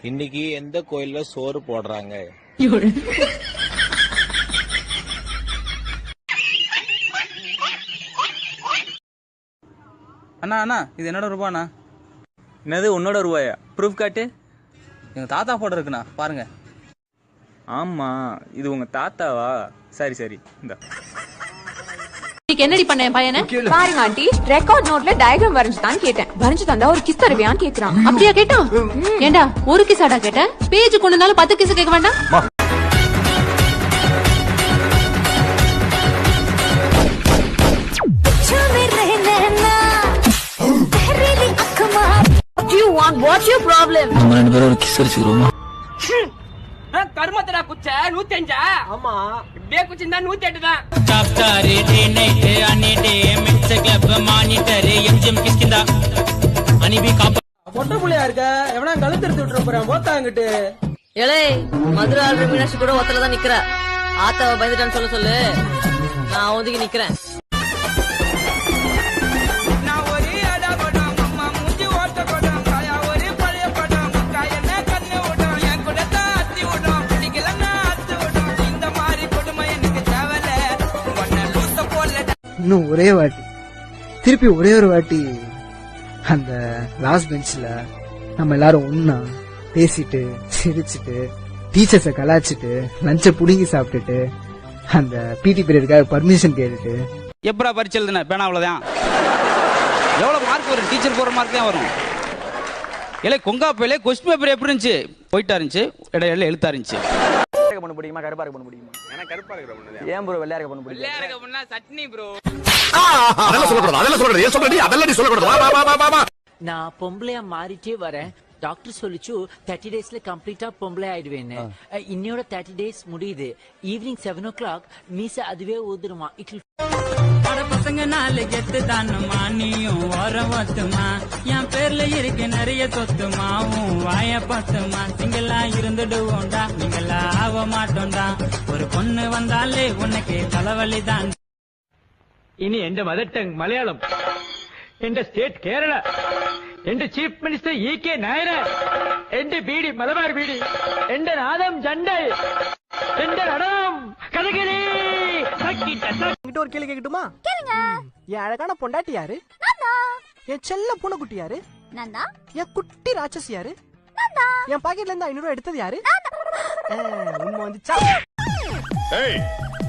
இன்னைக்கு எந்த கோயில்ல சோறு போடுறாங்க? அண்ணா அண்ணா இது என்னோட ரூபாண்ணா. என்னது உன்னோட ரூபாயா? ப்ரூஃப் காட்டு. எங்க தாத்தா போட்டோ இருக்குண்ணா, பாருங்க. ஆமா, இது உங்க தாத்தாவா? சரி சரி, இந்த என்னடி பண்ண பையனை பாருங்க ஆண்டி, ரெக்கார்ட் நோட்ல டயக்ராம் வரைஞ்சுதான் கேட்டேன். வரைஞ்சு தந்தா ஒரு கிஸ் தருவியான்னு கேக்குறான். அப்படியா கேட்டான்? ஏண்டா ஒரு கிசாடா கேட்டேன்? பேஜ் கொண்டு வந்தாலும் 10 கிஸ் கேட்க வேண்டாம்? What's your problem? நம்ம ரெண்டு பேரும் ஒரு கிஸ் அடிச்சுக்கிறோமா? கர்மத்தடா குச்ச 105. ஆமா, இப்படியே குச்சிந்தா 108 தான். டாப்டார் day night any day mix club monitor MGM Kishkinta அனிபி காப்பா பொட்ட புள்ளையா இருக்க எவனா கழுத்து எடுத்து விட்டுற போறேன் போத்தாங்கிட்டு. ஏலே மதுரை ஆல்ரெடி மீனாட்சி கூட ஒத்தல தான் நிக்கிற. ஆத்தாவை பயந்துட்டான்னு சொல்லு. நான் ஒதுக்கி நிக்கிறேன். இன்னும் ஒரே வாட்டி, திருப்பி ஒரே ஒரு வாட்டி அந்த லாஸ்ட் பெஞ்ச்ல நம்ம எல்லாரும் ஒன்னா பேசிட்டு சிரிச்சுட்டு டீச்சர்ஸ கலாச்சிட்டு லஞ்ச புடுங்கி சாப்பிட்டுட்டு அந்த பிடி பீரியடுக்காக பர்மிஷன் கேட்டுட்டு. எப்படா பரிச்சு எழுதுன பேனா அவ்வளவுதான். எவ்வளவு மார்க் வரும்? டீச்சர் போற மார்க் தான் வரும். இல்லை கொங்கா போயிலே கொஸ்டின் பேப்பர் எப்படி இருந்துச்சு? போயிட்டா இருந்துச்சு, இடையில எழுத்தா இருந்துச்சு. பண்ண முடியுமா? கருப்பா இருக்க பண்ண முடியுமா? எனக்கு கருப்பா இருக்க பண்ணு. ஏன் ப்ரோ வெள்ளையா இருக்க பண்ண முடியும்? வெள்ளையா இருக்க பண்ணா சட்னி ப்ரோ. அதெல்லாம் சொல்லக்கூடாது, அதெல்லாம் சொல்லக்கூடாது. ஏன் சொல்றடி? அதெல்லாம் நீ சொல்லக்கூடாது. வா வா வா வா வா. நான் பொம்பளையா மாறிட்டே வரேன். டாக்டர் சொல்லிச்சு 30 டேஸ்ல கம்ப்ளீட்டா பொம்பளை ஆயிடுவேன்னு. இன்னையோட 30 டேஸ் முடியுது. ஈவினிங் 7 o'clock மீச அதுவே ஊதுருமா. பசங்க நாலு கெட்டு தானுமா, நீயும் ஓரம் ஒத்துமா, என் பேர்ல இருக்கு நிறைய சொத்துமா, உன் வாய பத்துமா, சிங்களா இருந்துடுவோண்டா, நீங்களா ஆக மாட்டோண்டா, ஒரு பொண்ணு வந்தாலே உனக்கு தலைவலிதான். ഇനി എന്റെ മദർ ടങ് മലയാളം, എന്റെ സ്റ്റേറ്റ് കേരള, എന്റെ ചീഫ് മിനിസ്റ്റർ EK നായർ, എന്റെ ബീഡി മലബാർ ബീഡി, എന്റെ നാദം ജണ്ടൽ, എന്റെ നടനം കഥകളി. ஒரு கேள்வி கேட்கட்டுமா? கேளுங்க. என் அழகான பொண்டாட்டி யாரு? என் செல்ல பூனைக்குட்டி யாரு? என் குட்டி ராட்சசி யாரு? என் பாக்கெட்ல இருந்து 500 ரூபாய் எடுத்தது யாரு? உண்மை வந்துச்சா? ஏய்,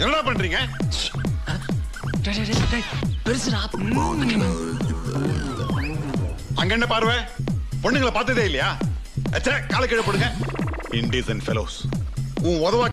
என்னடா பண்றீங்க? அங்க என்ன பார்வை? பொண்ணுங்களை பார்த்ததே இல்லையா? காலை கீழே போடுங்க. Indecent fellows. உன் உதவா